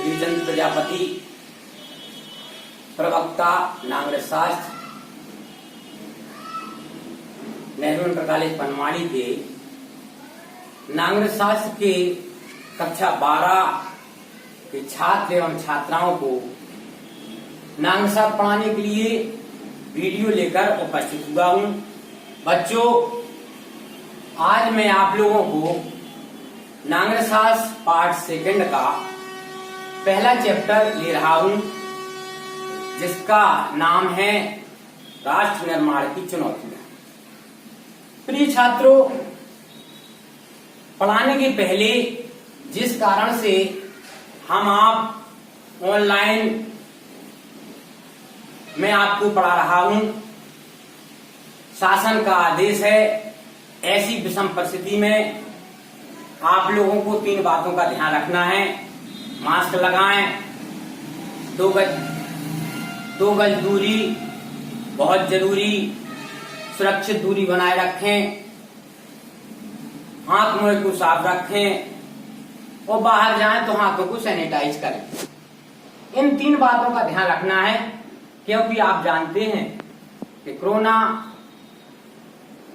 गिरिचंद प्रजापति, प्रवक्ता नागरिक शास्त्र, नेहरू इंटर कॉलेज बनवाड़ी के नागरिक शास्त्र के कक्षा 12 के छात्र एवं छात्राओं को नागरिक शास्त्र पढ़ाने के लिए वीडियो लेकर उपस्थित हुआ हूँ। बच्चों, आज मैं आप लोगों को नागरिक शास्त्र पार्ट 2 का पहला चैप्टर ले रहा हूँ, जिसका नाम है राष्ट्र निर्माण की चुनौतियां। प्रिय छात्रों, पढ़ाने के पहले जिस कारण से हम आप ऑनलाइन में आपको पढ़ा रहा हूं, शासन का आदेश है। ऐसी विषम परिस्थिति में आप लोगों को 3 बातों का ध्यान रखना है। मास्क लगाएं, 2 गज दूरी बहुत जरूरी, सुरक्षित दूरी बनाए रखें, हाथ मुंह को साफ रखें और बाहर जाएं तो हाथों को सैनिटाइज करें। इन 3 बातों का ध्यान रखना है, क्योंकि आप जानते हैं कि कोरोना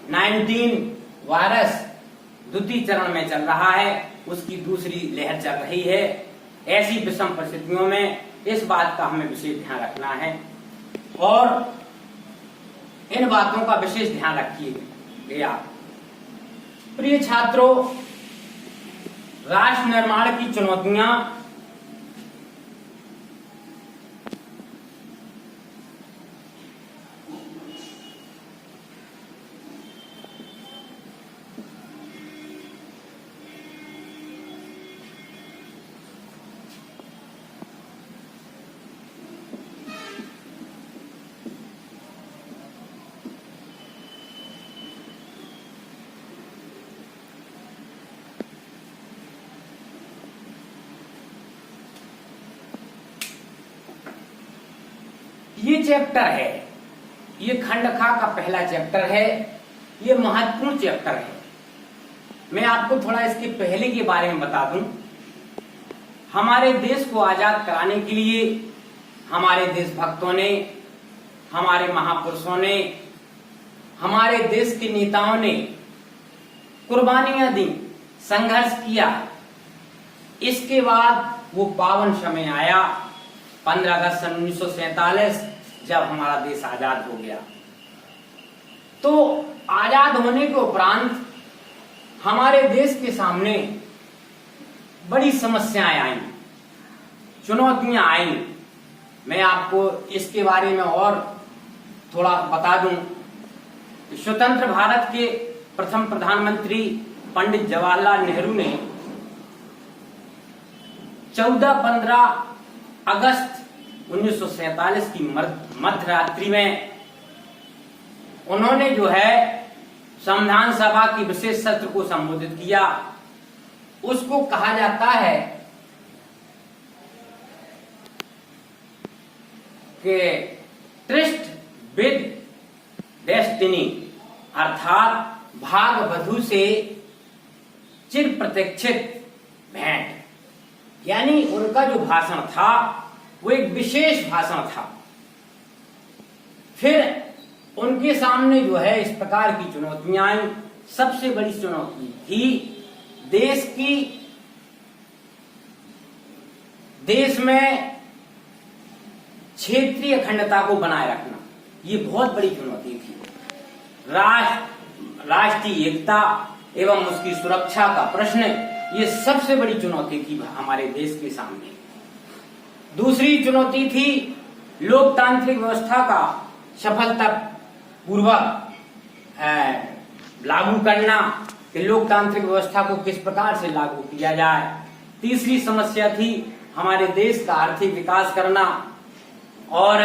19 वायरस द्वितीय चरण में चल रहा है, उसकी दूसरी लहर चल रही है। ऐसी विषम परिस्थितियों में इस बात का हमें विशेष ध्यान रखना है और इन बातों का विशेष ध्यान रखिएगा। प्रिय छात्रों, राष्ट्र निर्माण की चुनौतियां ये चैप्टर है, ये खंड खा का पहला चैप्टर है। ये महत्वपूर्ण चैप्टर है। मैं आपको थोड़ा इसके पहले के बारे में बता दूं। हमारे देश को आजाद कराने के लिए हमारे देशभक्तों ने, हमारे महापुरुषों ने, हमारे देश के नेताओं ने कुर्बानियां दी, संघर्ष किया। इसके बाद वो पावन समय आया 15 अगस्त 1947, जब हमारा देश आजाद हो गया। तो आजाद होने के उपरांत हमारे देश के सामने बड़ी समस्याएं आई, चुनौतियां आई। मैं आपको इसके बारे में और थोड़ा बता दूं। स्वतंत्र भारत के प्रथम प्रधानमंत्री पंडित जवाहरलाल नेहरू ने 14-15 अगस्त 1947 की मध्य रात्रि में उन्होंने जो है संविधान सभा की विशेष सत्र को संबोधित किया। उसको कहा जाता है कि ट्रिस्ट विद डेस्टिनी, अर्थात भाग बधू से चिर प्रतीक्षित भेंट। यानी उनका जो भाषण था वो एक विशेष भाषण था। फिर उनके सामने जो है इस प्रकार की चुनौतियां आई। सबसे बड़ी चुनौती थी देश में क्षेत्रीय अखंडता को बनाए रखना। ये बहुत बड़ी चुनौती थी। राष्ट्रीय एकता एवं उसकी सुरक्षा का प्रश्न, ये सबसे बड़ी चुनौती थी हमारे देश के सामने। दूसरी चुनौती थी लोकतांत्रिक व्यवस्था का सफलतापूर्वक लागू करना, कि लोकतांत्रिक व्यवस्था को किस प्रकार से लागू किया जाए। तीसरी समस्या थी हमारे देश का आर्थिक विकास करना और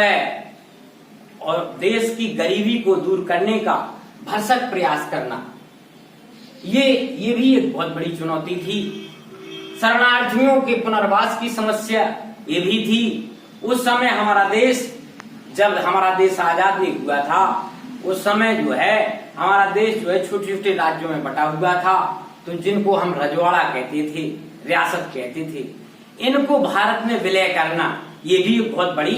देश की गरीबी को दूर करने का भरसक प्रयास करना। ये भी एक बहुत बड़ी चुनौती थी। शरणार्थियों के पुनर्वास की समस्या ये भी थी। उस समय जब हमारा देश आजाद नहीं हुआ था, उस समय जो है हमारा देश जो है छोटे छोटे राज्यों में बटा हुआ था। तो जिनको हम रजवाड़ा कहते थे, रियासत कहते थे, इनको भारत में विलय करना ये भी बहुत बड़ी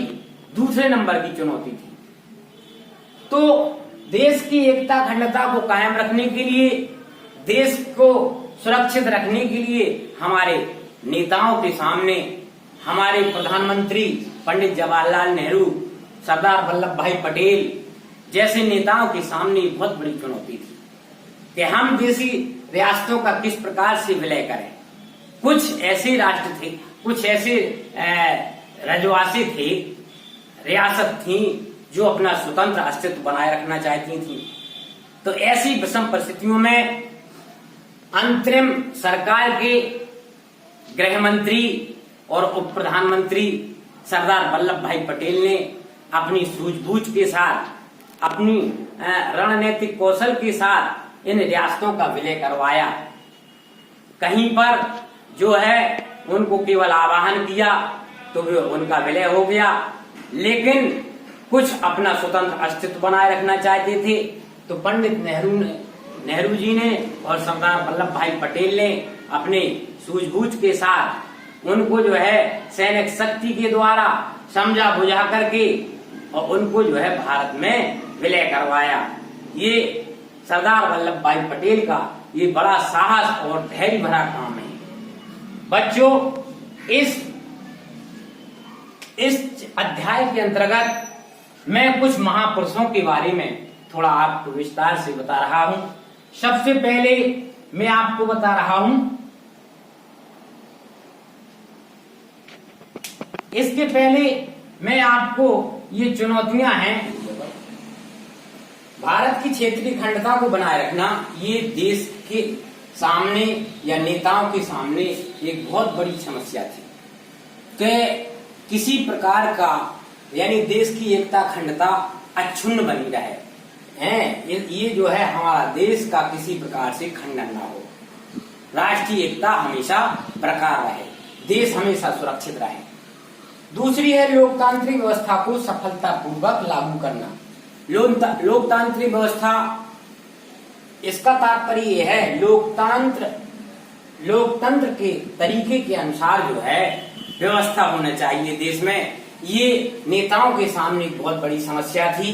दूसरे नंबर की चुनौती थी। तो देश की एकता अखंडता को कायम रखने के लिए, देश को सुरक्षित रखने के लिए हमारे नेताओं के सामने, हमारे प्रधानमंत्री पंडित जवाहरलाल नेहरू, सरदार वल्लभ भाई पटेल जैसे नेताओं के सामने बहुत बड़ी चुनौती थी कि हम देशी रियासतों का किस प्रकार से विलय करें। कुछ ऐसे राष्ट्र थे, कुछ ऐसे राजवासी थे, रियासत थी जो अपना स्वतंत्र अस्तित्व बनाए रखना चाहती थी। तो ऐसी विषम परिस्थितियों में अंतरिम सरकार के गृह मंत्री और उप प्रधानमंत्री सरदार वल्लभ भाई पटेल ने अपनी सूझबूझ के साथ, अपनी रणनीतिक कौशल के साथ इन रियासतों का विलय करवाया। कहीं पर जो है उनको केवल आवाहन किया तो उनका विलय हो गया, लेकिन कुछ अपना स्वतंत्र अस्तित्व बनाए रखना चाहते थे। तो पंडित नेहरू जी ने और सरदार वल्लभ भाई पटेल ने अपने सूझबूझ के साथ उनको जो है सैनिक शक्ति के द्वारा समझा बुझा करके और उनको जो है भारत में विलय करवाया। ये सरदार वल्लभ भाई पटेल का ये बड़ा साहस और धैर्य भरा काम है। बच्चों, इस अध्याय के अंतर्गत मैं कुछ महापुरुषों के बारे में थोड़ा आपको विस्तार से बता रहा हूं। सबसे पहले मैं आपको बता रहा हूं, इसके पहले मैं आपको ये चुनौतियां हैं। भारत की क्षेत्रीय अखंडता को बनाए रखना ये देश के सामने या नेताओं के सामने एक बहुत बड़ी समस्या थी कि किसी प्रकार का यानी देश की एकता अखंडता अक्षुण्ण बनी रहे हैं। ये जो है हमारा देश का किसी प्रकार से खंडन ना हो, राष्ट्रीय एकता हमेशा बरकरार रहे, देश हमेशा सुरक्षित रहे। दूसरी है लोकतांत्रिक व्यवस्था को सफलतापूर्वक लागू करना। लोकतांत्रिक व्यवस्था, इसका तात्पर्य यह है लोकतंत्र के तरीके के अनुसार जो है व्यवस्था होना चाहिए देश में। ये नेताओं के सामने एक बहुत बड़ी समस्या थी।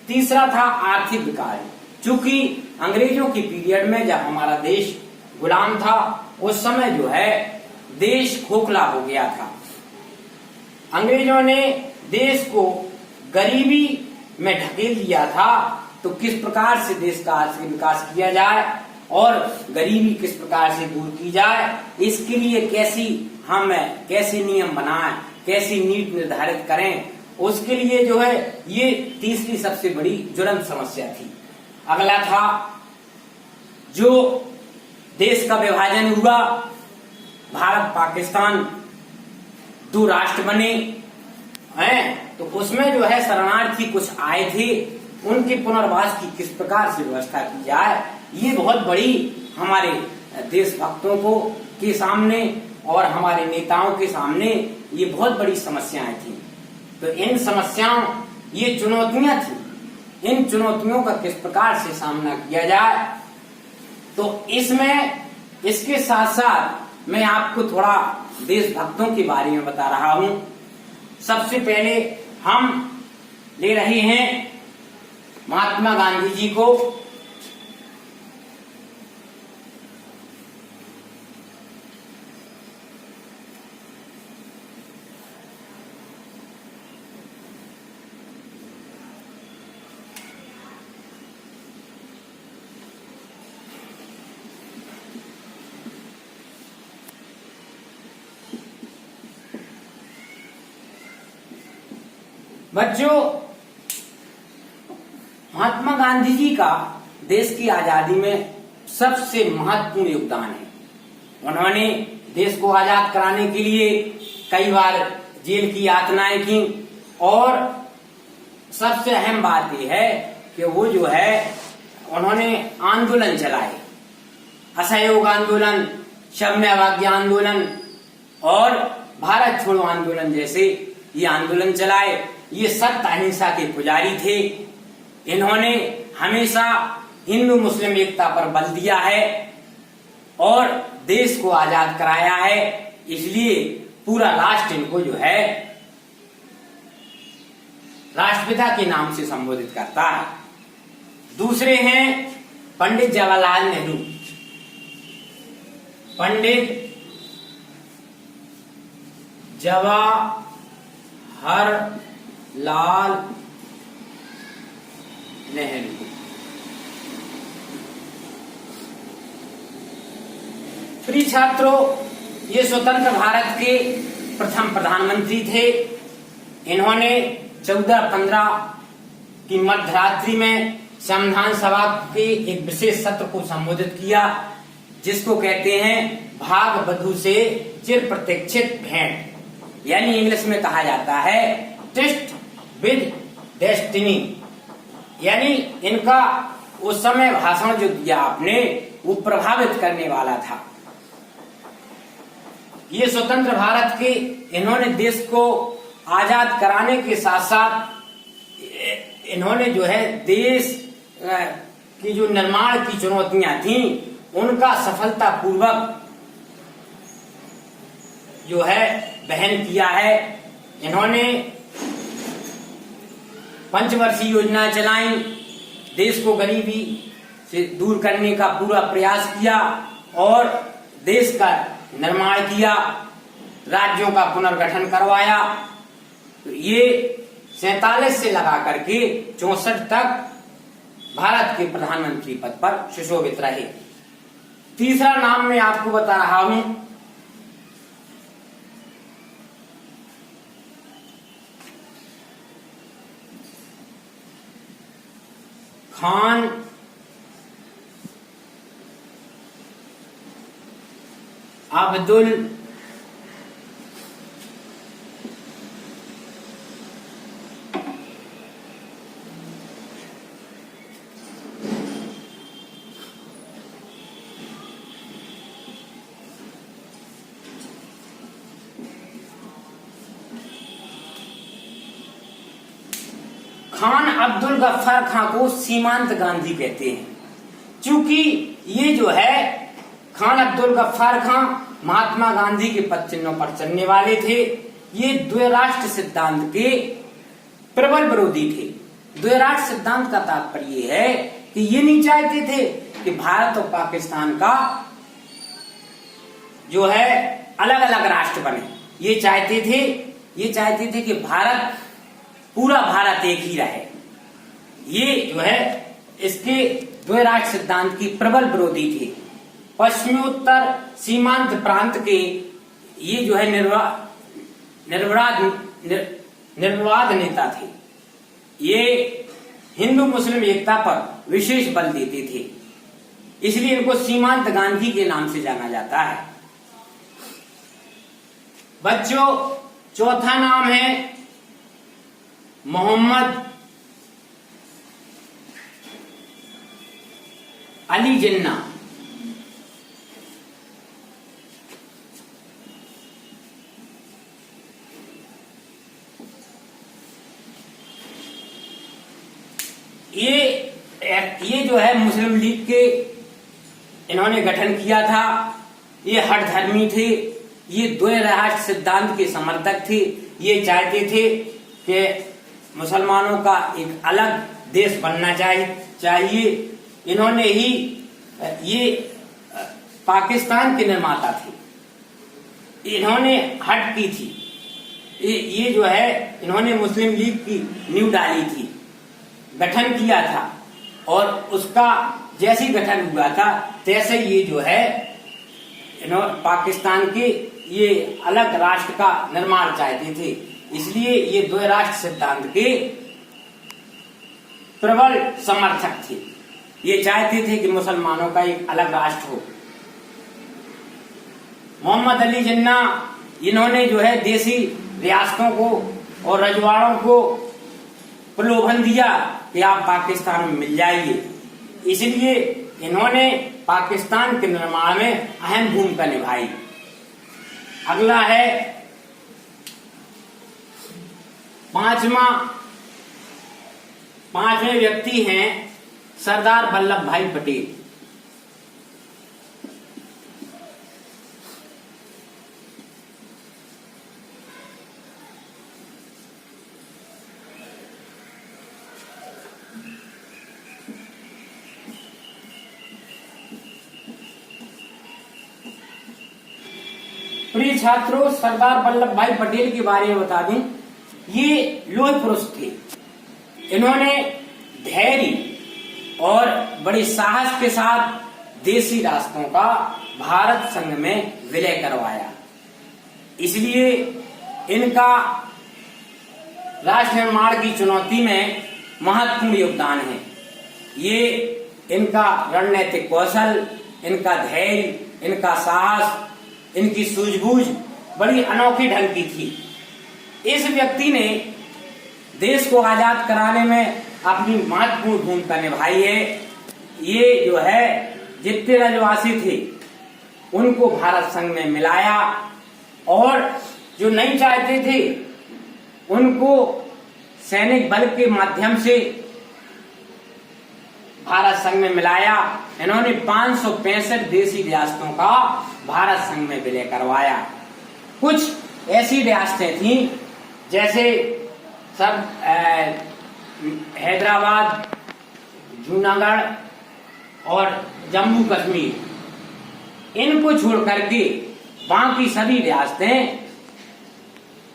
तीसरा था आर्थिक विकास। चूंकि अंग्रेजों की पीरियड में जब हमारा देश गुलाम था, उस समय जो है देश खोखला हो गया था। अंग्रेजों ने देश को गरीबी में ढकेल दिया था। तो किस प्रकार से देश का आर्थिक विकास किया जाए और गरीबी किस प्रकार से दूर की जाए, इसके लिए कैसे नियम बनाएं, कैसी नीति निर्धारित करें, उसके लिए जो है ये तीसरी सबसे बड़ी ज्वलंत समस्या थी। अगला था जो देश का विभाजन हुआ, भारत पाकिस्तान दो राष्ट्र बने हैं, तो उसमें जो है शरणार्थी कुछ आए थे, उनके पुनर्वास की किस प्रकार से व्यवस्था की जाए, ये बहुत बड़ी हमारे देशभक्तों को के सामने और हमारे नेताओं के सामने ये बहुत बड़ी समस्याएं थी। तो इन समस्याओं, ये चुनौतियां थी, इन चुनौतियों का किस प्रकार से सामना किया जाए। तो इसके साथ साथ मैं आपको थोड़ा देशभक्तों के बारे में बता रहा हूं। सबसे पहले हम ले रहे हैं महात्मा गांधी जी को। बच्चों, महात्मा गांधी जी का देश की आजादी में सबसे महत्वपूर्ण योगदान है। उन्होंने देश को आजाद कराने के लिए कई बार जेल की यातनाएं की और सबसे अहम बात यह है कि वो जो है उन्होंने आंदोलन चलाए, असहयोग आंदोलन, सौम्य अवज्ञा आंदोलन और भारत छोड़ो आंदोलन जैसे ये आंदोलन चलाए। ये सत्य अहिंसा के पुजारी थे। इन्होंने हमेशा हिंदू मुस्लिम एकता पर बल दिया है और देश को आजाद कराया है। इसलिए पूरा राष्ट्र इनको जो है राष्ट्रपिता के नाम से संबोधित करता है। दूसरे हैं पंडित जवाहरलाल नेहरू। पंडित जवाहरलाल नेहरू। प्रिय छात्रों, ये स्वतंत्र भारत के प्रथम प्रधानमंत्री थे। इन्होंने 14-15 की मध्यरात्रि में संविधान सभा के एक विशेष सत्र को संबोधित किया, जिसको कहते हैं भाग बधू से चिर प्रतीक्षित भेंट, यानी इंग्लिश में कहा जाता है ट्रिस्ट विद डेस्टिनी। यानी इनका उस समय भाषण जो दिया आपने वो प्रभावित करने वाला था। ये स्वतंत्र भारत के इन्होंने देश को आजाद कराने के साथ साथ इन्होंने जो है देश की जो निर्माण की चुनौतियां थी उनका सफलतापूर्वक जो है वहन किया है। इन्होंने पंचवर्षीय योजना चलाई, देश को गरीबी से दूर करने का पूरा प्रयास किया और देश का निर्माण किया, राज्यों का पुनर्गठन करवाया। ये 47 से लगा करके 64 तक भारत के प्रधानमंत्री पद पर सुशोभित रहे। तीसरा नाम मैं आपको बता रहा हूं, खान अब्दुल खान अब्दुल गफ्फार खां को सीमांत गांधी कहते हैं, क्योंकि ये जो है खान अब्दुल गफ्फार खां महात्मा गांधी के पद चिन्हों पर चलने वाले थे। ये द्विराष्ट्र सिद्धांत के प्रबल विरोधी थे। द्विराष्ट्र सिद्धांत का तात्पर्य है कि ये नहीं चाहते थे कि भारत और पाकिस्तान का जो है अलग अलग राष्ट्र बने। ये चाहते थे कि भारत, पूरा भारत एक ही रहे। ये जो है इसके द्विराष्ट्र सिद्धांत की प्रबल विरोधी थे। पश्चिमोत्तर सीमांत प्रांत के ये जो है निर्विवाद नेता थे। ये हिंदू मुस्लिम एकता पर विशेष बल देते थे, इसलिए इनको सीमांत गांधी के नाम से जाना जाता है। बच्चों, चौथा नाम है मोहम्मद अली जिन्ना। ये जो है मुस्लिम लीग के इन्होंने गठन किया था। ये हठ धर्मी थे, ये द्विराष्ट्र सिद्धांत के समर्थक थे। ये चाहते थे कि मुसलमानों का एक अलग देश बनना चाहिए। इन्होंने ही ये पाकिस्तान के निर्माता थे, इन्होंने हट की थी। ये जो है इन्होंने मुस्लिम लीग की नींव डाली थी, गठन किया था, और उसका जैसे ही गठन हुआ था तैसे ये जो है पाकिस्तान के ये अलग राष्ट्र का निर्माण चाहते थे। इसलिए ये द्विराष्ट्र सिद्धांत के प्रबल समर्थक थे। ये चाहते थे कि मुसलमानों का एक अलग राष्ट्र हो। मोहम्मद अली जिन्ना, इन्होंने जो है देसी रियासतों को और रजवाड़ों को प्रलोभन दिया कि आप पाकिस्तान में मिल जाइए। इसलिए इन्होंने पाकिस्तान के निर्माण में अहम भूमिका निभाई। अगला है पांचवें व्यक्ति हैं सरदार वल्लभ भाई पटेल। प्रिय छात्रों, सरदार वल्लभ भाई पटेल के बारे में बता दूं, ये लोह पुरुष थे। इन्होंने धैर्य और बड़े साहस के साथ देशी राष्ट्रों का भारत संघ में विलय करवाया। इसलिए इनका राष्ट्र निर्माण की चुनौती में महत्वपूर्ण योगदान है। ये इनका रणनीतिक कौशल, इनका धैर्य, इनका साहस, इनकी सूझबूझ बड़ी अनोखी ढंग की थी। इस व्यक्ति ने देश को आजाद कराने में अपनी महत्वपूर्ण भूमिका निभाई है। ये जो है जितने राजवासी थे उनको भारत संघ में मिलाया और जो नहीं चाहते थे उनको सैनिक बल के माध्यम से भारत संघ में मिलाया। इन्होंने 565 देशी रियासतों का भारत संघ में विलय करवाया। कुछ ऐसी रियासतें थीं जैसे सब हैदराबाद, जूनागढ़ और जम्मू कश्मीर, इनको छोड़ करके बाकी सभी रियासतें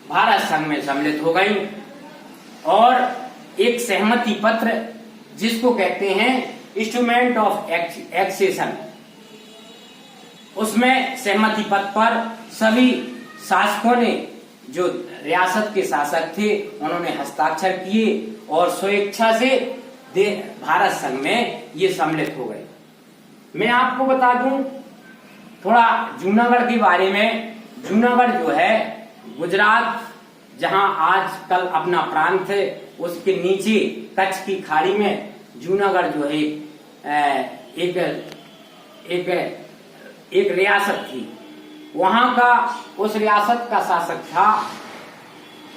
भारत संघ में सम्मिलित हो गई और एक सहमति पत्र जिसको कहते हैं इंस्ट्रूमेंट ऑफ एक्सेशन, उसमें सहमति पत्र पर सभी शासकों ने, जो रियासत के शासक थे, उन्होंने हस्ताक्षर किए और स्वेच्छा से भारत संघ में ये सम्मिलित हो गए। मैं आपको बता दूं थोड़ा जूनागढ़ के बारे में। जूनागढ़ जो है गुजरात, जहां आजकल अपना प्रांत है, उसके नीचे कच्छ की खाड़ी में जूनागढ़ जो है एक एक एक रियासत थी। वहां का उस रियासत का शासक था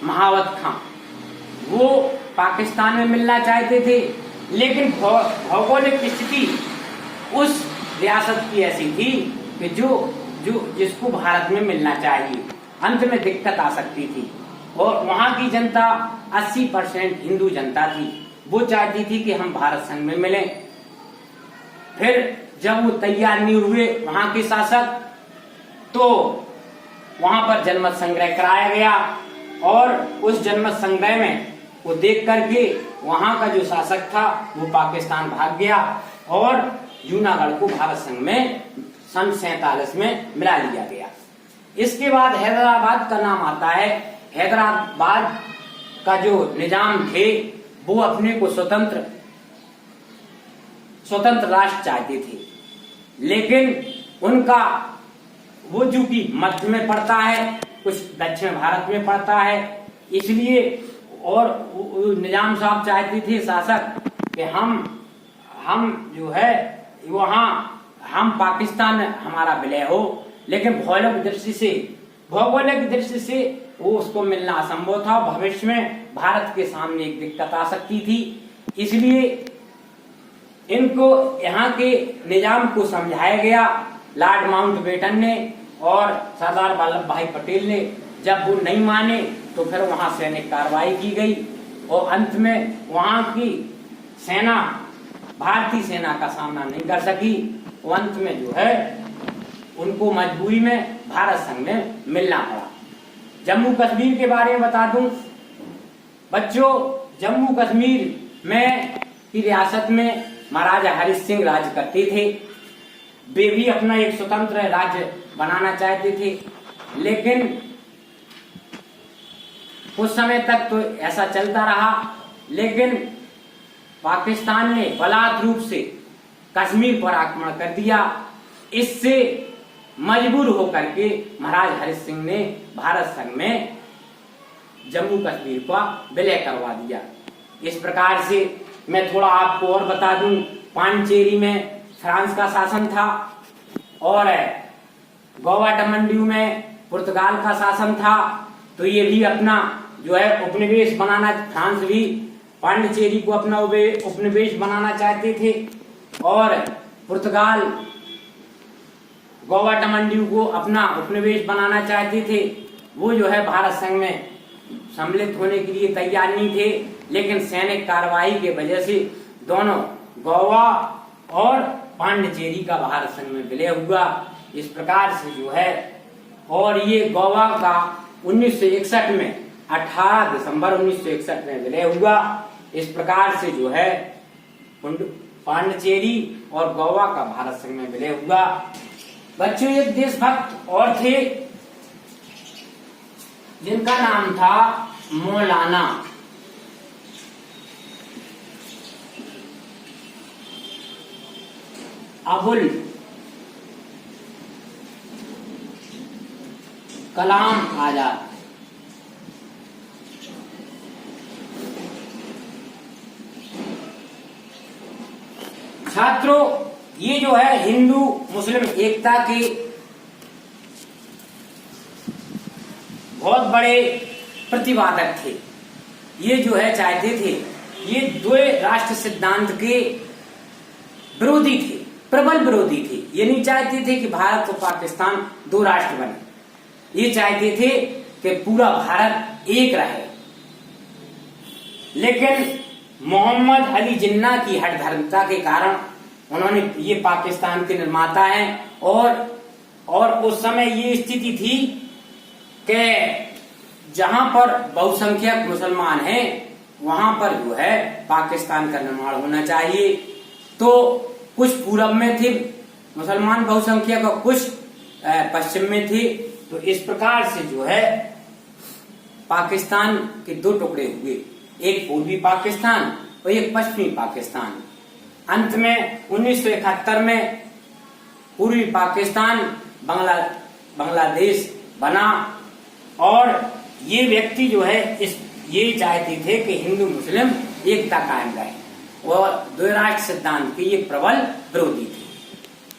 महावत खां। वो पाकिस्तान में मिलना चाहते थे, लेकिन भौगोलिक स्थिति उस रियासत की ऐसी थी कि जो जिसको भारत में मिलना चाहिए, अंत में दिक्कत आ सकती थी। और वहां की जनता 80% हिंदू जनता थी। वो चाहती थी कि हम भारत संघ में मिलें। फिर जब वो तैयार नहीं हुए वहां के शासक, तो वहां पर जनमत संग्रह कराया गया और उस जनमत संग्रह में वो देख करके वहां का जो शासक था वो पाकिस्तान भाग गया और जूनागढ़ को भारत संघ में सन 47 में मिला लिया गया। इसके बाद हैदराबाद का नाम आता है। हैदराबाद का जो निजाम थे वो अपने को स्वतंत्र राष्ट्र चाहते थे, लेकिन उनका वो चूंकि मध्य में पड़ता है, कुछ दक्षिण भारत में पड़ता है, इसलिए और निजाम साहब चाहते थे शासक कि हम जो है वहां हम पाकिस्तान हमारा विलय हो, लेकिन भौगोलिक दृष्टि से वो उसको मिलना असंभव था। भविष्य में भारत के सामने एक दिक्कत आ सकती थी, इसलिए इनको यहाँ के निजाम को समझाया गया लॉर्ड माउंटबेटन ने और सरदार वल्लभ भाई पटेल ने। जब वो नहीं माने तो फिर वहां सैनिक कार्रवाई की गई और अंत में वहां की सेना भारतीय सेना का सामना नहीं कर सकी। वो अंत में जो है उनको मजबूरी में भारत संघ में मिलना पड़ा। जम्मू कश्मीर के बारे में बता दूं बच्चों, जम्मू कश्मीर में की रियासत में महाराजा हरि सिंह राज्य करते थे। वे भी अपना एक स्वतंत्र राज्य बनाना चाहते थे, लेकिन कुछ समय तक तो ऐसा चलता रहा, लेकिन पाकिस्तान ने बलात् रूप से कश्मीर पर आक्रमण कर दिया। इससे मजबूर होकर के महाराज हरि सिंह ने भारत संघ में जम्मू कश्मीर का विलय करवा दिया। इस प्रकार से मैं थोड़ा आपको और बता दूं, पांडिचेरी में फ्रांस का शासन था और गोवाटमंडू में पुर्तगाल का शासन था। तो ये भी अपना जो है उपनिवेश बनाना, फ्रांस भी पांडिचेरी को अपना उपनिवेश बनाना चाहते थे और पुर्तगाल गोवाटमंडू को अपना उपनिवेश बनाना चाहते थे। वो जो है भारत संघ में सम्मिलित होने के लिए तैयार नहीं थे, लेकिन सैनिक कार्रवाई के वजह से दोनों गोवा और पांडिचेरी का भारत संघ में विलय हुआ। इस प्रकार से जो है और ये गोवा का 1961 में 18 दिसंबर 1961 में विलय हुआ। इस प्रकार से जो है पांडिचेरी और गोवा का भारत संघ में विलय हुआ। बच्चों एक देशभक्त और थे जिनका नाम था मौलाना अबुल कलाम आजाद। छात्रों ये जो है हिंदू मुस्लिम एकता के बहुत बड़े प्रतिपादक थे। ये जो है चाहते थे, ये दो राष्ट्र सिद्धांत के विरोधी थे, प्रबल विरोधी थे। ये नहीं चाहते थे कि भारत और पाकिस्तान दो राष्ट्र बने। ये चाहते थे कि पूरा भारत एक रहे। लेकिन मोहम्मद अली जिन्ना की हठधर्मिता के कारण उन्होंने, ये पाकिस्तान के निर्माता हैं, और उस समय ये स्थिति थी कि जहां पर बहुसंख्यक मुसलमान हैं वहां पर जो है पाकिस्तान का निर्माण होना चाहिए। तो कुछ पूरब में थे मुसलमान बहुसंख्यक और कुछ पश्चिम में थे। तो इस प्रकार से जो है पाकिस्तान के दो टुकड़े हुए, एक पूर्वी पाकिस्तान और एक पश्चिमी पाकिस्तान। अंत में 1971 में पूर्वी पाकिस्तान बांग्लादेश बना। और ये व्यक्ति जो है ये चाहते थे कि हिंदू मुस्लिम एकता कायम रहे, और द्वैराष्ट्र सिद्धांत के ये प्रबल विरोधी थे।